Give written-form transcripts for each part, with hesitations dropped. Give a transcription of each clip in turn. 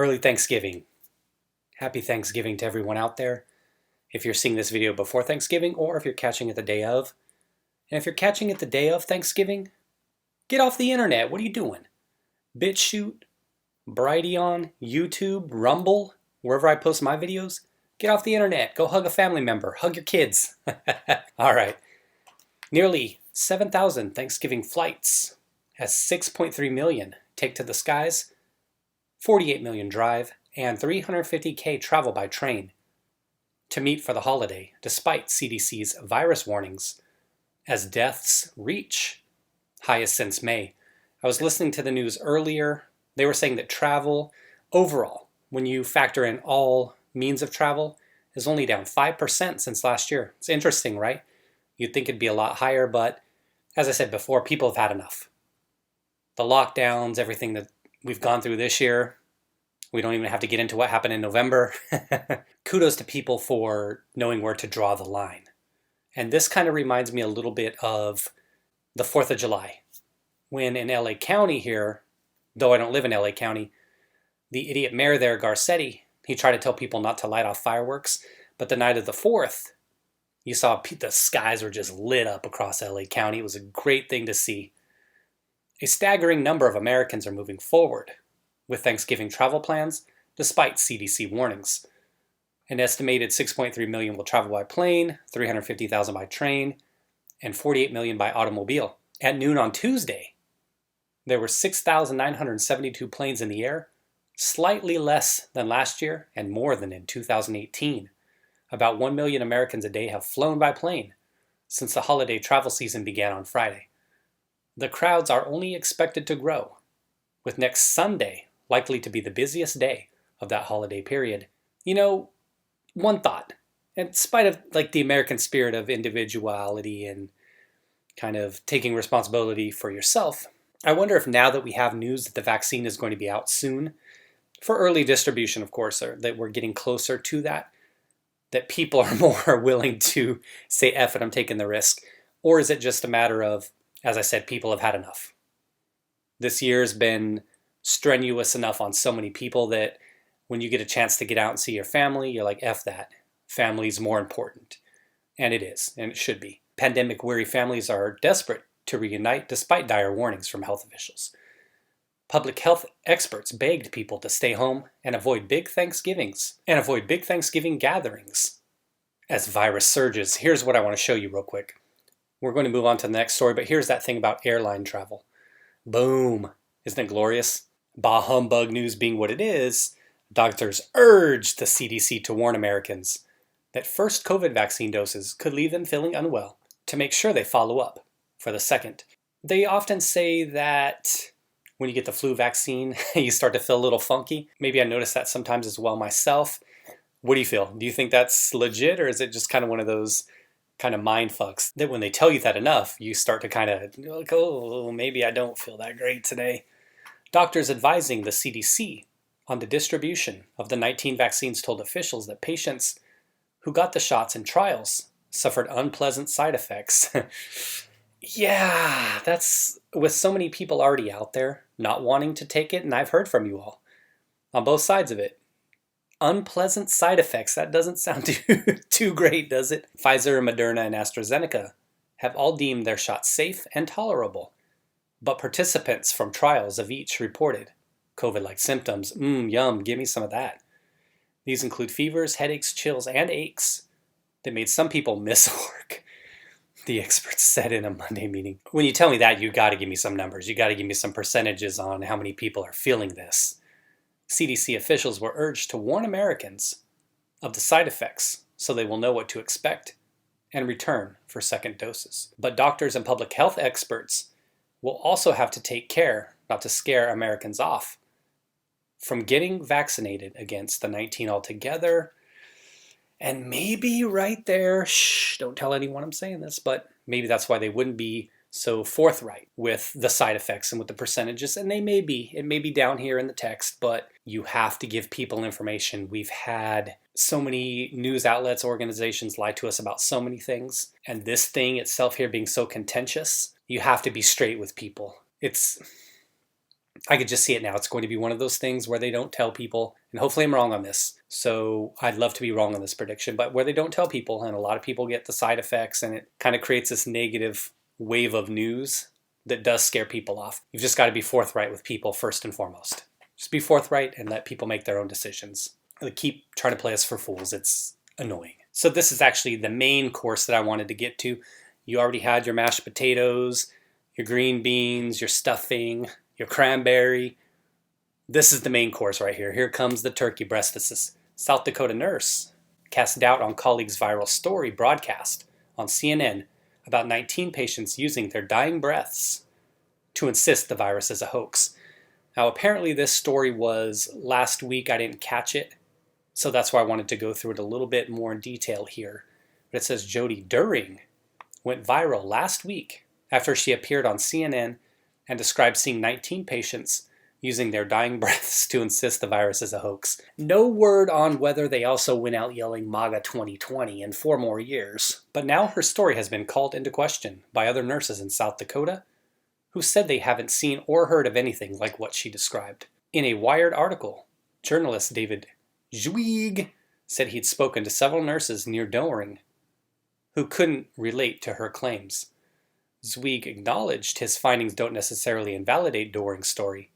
Early Thanksgiving. Happy Thanksgiving to everyone out there. If you're seeing this video before Thanksgiving or if you're catching it the day of. And if you're catching it the day of Thanksgiving, get off the internet. What are you doing? BitChute, Brighteon, YouTube, Rumble, wherever I post my videos. Get off the internet. Go hug a family member. Hug your kids. All right. Nearly 7,000 Thanksgiving flights as 6.3 million take to the skies, 48 million drive, and 350K travel by train to meet for the holiday, despite CDC's virus warnings, as deaths reach highest since May. I was listening to the news earlier. They were saying that travel overall, when you factor in all means of travel, is only down 5% since last year. It's interesting, right? You'd think it'd be a lot higher, but as I said before, people have had enough. The lockdowns, everything that we've gone through this year, we don't even have to get into what happened in November. Kudos to people for knowing where to draw the line. And this kind of reminds me a little bit of the 4th of July, when in LA County here, though I don't live in LA County, the idiot mayor there, Garcetti, he tried to tell people not to light off fireworks, but the night of the 4th, you saw the skies were just lit up across LA County. It was a great thing to see. A staggering number of Americans are moving forward with Thanksgiving travel plans, despite CDC warnings. An estimated 6.3 million will travel by plane, 350,000 by train, and 48 million by automobile. At noon on Tuesday, there were 6,972 planes in the air, slightly less than last year and more than in 2018. About 1 million Americans a day have flown by plane since the holiday travel season began on Friday. The crowds are only expected to grow, with next Sunday likely to be the busiest day of that holiday period. You know, one thought, in spite of the American spirit of individuality and kind of taking responsibility for yourself, I wonder if now that we have news that the vaccine is going to be out soon, for early distribution, of course, or that we're getting closer to that people are more willing to say, F it, I'm taking the risk. Or is it just a matter of, as I said, people have had enough? This year's been strenuous enough on so many people that when you get a chance to get out and see your family, you're like, F that. Family's more important. And it is, and it should be. Pandemic-weary families are desperate to reunite despite dire warnings from health officials. Public health experts begged people to stay home and avoid big Thanksgivings and avoid big Thanksgiving gatherings. As virus surges, here's what I want to show you real quick. We're going to move on to the next story, but here's that thing about airline travel. Boom! Isn't it glorious? Bah humbug news being what it is, doctors urged the CDC to warn Americans that first COVID vaccine doses could leave them feeling unwell to make sure they follow up for the second. They often say that when you get the flu vaccine, you start to feel a little funky. Maybe I notice that sometimes as well myself. What do you feel? Do you think that's legit, or is it just kind of one of those kind of mind fucks that when they tell you that enough, you start to kind of like, oh, maybe I don't feel that great today. Doctors advising the CDC on the distribution of the 19 vaccines told officials that patients who got the shots in trials suffered unpleasant side effects. Yeah, that's with so many people already out there not wanting to take it, and I've heard from you all on both sides of it. Unpleasant side effects, that doesn't sound too great, does it? Pfizer, Moderna, and AstraZeneca have all deemed their shots safe and tolerable, but participants from trials of each reported COVID-like symptoms. Yum, give me some of that. These include fevers, headaches, chills, and aches that made some people miss work, the experts said in a Monday meeting. When you tell me that, you got to give me some numbers. You got to give me some percentages on how many people are feeling this. CDC officials were urged to warn Americans of the side effects so they will know what to expect and return for second doses. But doctors and public health experts will also have to take care not to scare Americans off from getting vaccinated against the 19 altogether. And maybe right there, don't tell anyone I'm saying this, but maybe that's why they wouldn't be so forthright with the side effects and with the percentages. And it may be down here in the text, but you have to give people information. We've had so many news outlets, organizations lie to us about so many things. And this thing itself here being so contentious, you have to be straight with people. It's I could just see it now. It's going to be one of those things where they don't tell people, and hopefully I'm wrong on this. So I'd love to be wrong on this prediction, but where they don't tell people and a lot of people get the side effects and it kind of creates this negative wave of news that does scare people off. You've just got to be forthright with people first and foremost. Just be forthright and let people make their own decisions. They keep trying to play us for fools. It's annoying. So this is actually the main course that I wanted to get to. You already had your mashed potatoes, your green beans, your stuffing, your cranberry. This is the main course right here. Here comes the turkey breast. This is South Dakota nurse cast doubt on colleague's viral story broadcast on CNN about 19 patients using their dying breaths to insist the virus is a hoax. Now, apparently this story was last week. I didn't catch it, so that's why I wanted to go through it a little bit more in detail here. But it says Jody During went viral last week after she appeared on CNN and described seeing 19 patients using their dying breaths to insist the virus is a hoax. No word on whether they also went out yelling MAGA 2020 in 4 more years. But now her story has been called into question by other nurses in South Dakota who said they haven't seen or heard of anything like what she described. In a Wired article, journalist David Zweig said he'd spoken to several nurses near Doring who couldn't relate to her claims. Zweig acknowledged his findings don't necessarily invalidate Doring's story,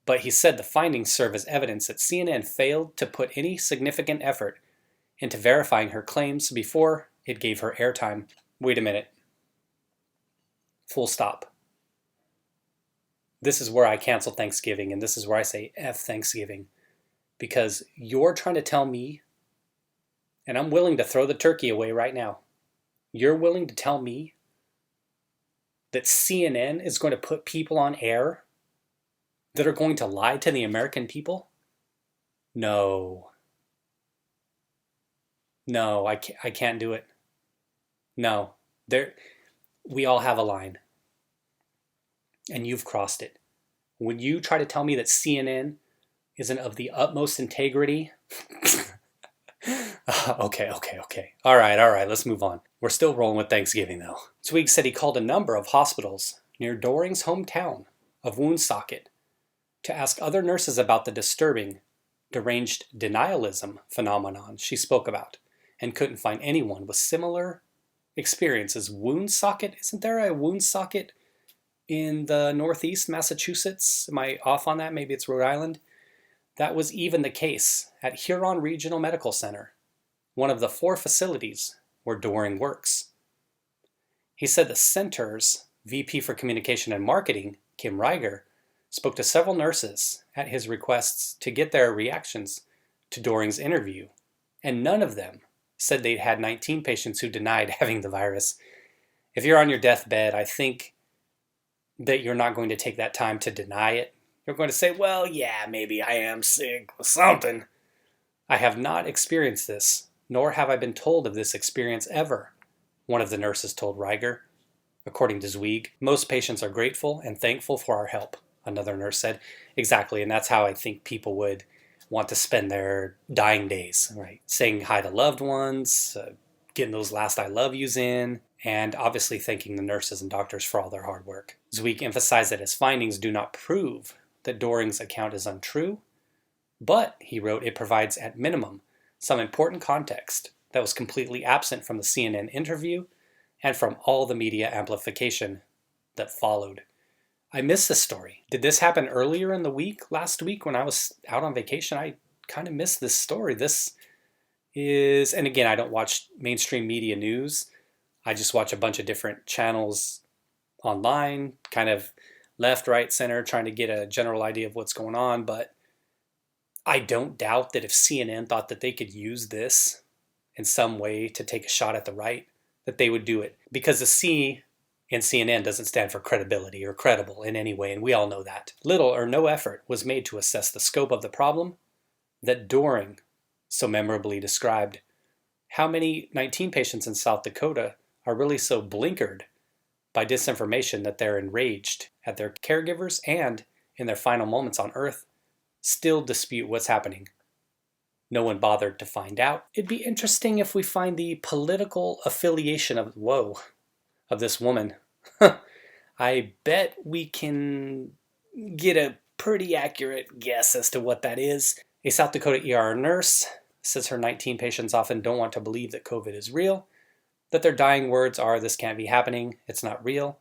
but he said the findings serve as evidence that CNN failed to put any significant effort into verifying her claims before it gave her airtime. Wait a minute. Full stop. This is where I cancel Thanksgiving, and this is where I say F Thanksgiving. Because you're trying to tell me, and I'm willing to throw the turkey away right now, you're willing to tell me that CNN is going to put people on air that are going to lie to the American people? No. No, I can't do it. No. We all have a line. And you've crossed it. When you try to tell me that CNN isn't of the utmost integrity... Okay. All right, let's move on. We're still rolling with Thanksgiving, though. Zweig said he called a number of hospitals near Doring's hometown of Woonsocket to ask other nurses about the disturbing, deranged denialism phenomenon she spoke about, and couldn't find anyone with similar experiences. Woonsocket? Isn't there a Woonsocket in the Northeast Massachusetts? Am I off on that? Maybe it's Rhode Island. That was even the case at Huron Regional Medical Center, one of the 4 facilities where Doring works. He said the center's VP for Communication and Marketing, Kim Reiger, spoke to several nurses at his requests to get their reactions to Doring's interview, and none of them said they'd had 19 patients who denied having the virus. If you're on your deathbed, I think that you're not going to take that time to deny it. You're going to say, well, yeah, maybe I am sick with something. I have not experienced this, nor have I been told of this experience ever, one of the nurses told Reiger. According to Zweig, most patients are grateful and thankful for our help, another nurse said. Exactly, and that's how I think people would want to spend their dying days, right? Saying hi to loved ones, getting those last I love yous in, and obviously thanking the nurses and doctors for all their hard work. Zweig emphasized that his findings do not prove that Doring's account is untrue, but, he wrote, it provides at minimum some important context that was completely absent from the CNN interview and from all the media amplification that followed. I missed this story. Did this happen earlier in the week, last week when I was out on vacation? I kind of missed this story. This is, and again, I don't watch mainstream media news. I just watch a bunch of different channels online, kind of left, right, center, trying to get a general idea of what's going on. But I don't doubt that if CNN thought that they could use this in some way to take a shot at the right, that they would do it. Because the C in CNN doesn't stand for credibility or credible in any way, and we all know that. Little or no effort was made to assess the scope of the problem that Doring so memorably described. How many 19 patients in South Dakota are really so blinkered by disinformation that they're enraged at their caregivers and, in their final moments on Earth, still dispute what's happening? No one bothered to find out. It'd be interesting if we find the political affiliation of this woman. I bet we can get a pretty accurate guess as to what that is. A South Dakota ER nurse says her 19 patients often don't want to believe that COVID is real, that their dying words are, "This can't be happening, it's not real."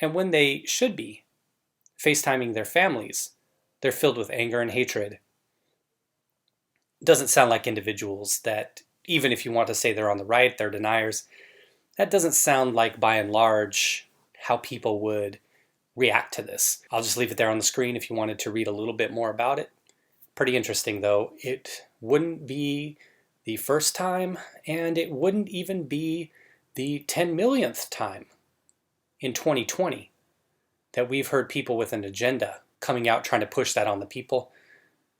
And when they should be FaceTiming their families, they're filled with anger and hatred. Doesn't sound like individuals that, even if you want to say they're on the right, they're deniers, that doesn't sound like, by and large, how people would react to this. I'll just leave it there on the screen if you wanted to read a little bit more about it. Pretty interesting, though. It wouldn't be the first time, and it wouldn't even be the 10 millionth time in 2020 that we've heard people with an agenda coming out trying to push that on the people.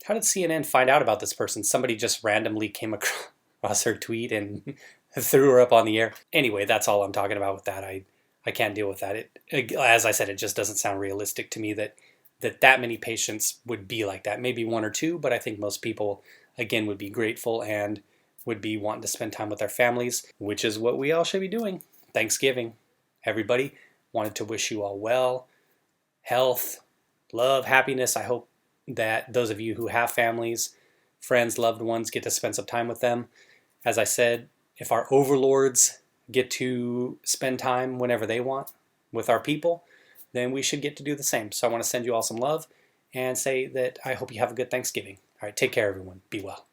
How did CNN find out about this person? Somebody just randomly came across her tweet and threw her up on the air. Anyway, that's all I'm talking about with that. I can't deal with that. As I said, it just doesn't sound realistic to me that many patients would be like that. Maybe one or two, but I think most people, again, would be grateful and would be wanting to spend time with their families, which is what we all should be doing. Thanksgiving. Everybody, wanted to wish you all well, health, love, happiness. I hope that those of you who have families, friends, loved ones, get to spend some time with them. As I said, if our overlords get to spend time whenever they want with our people, then we should get to do the same. So I want to send you all some love and say that I hope you have a good Thanksgiving. All right, take care, everyone. Be well.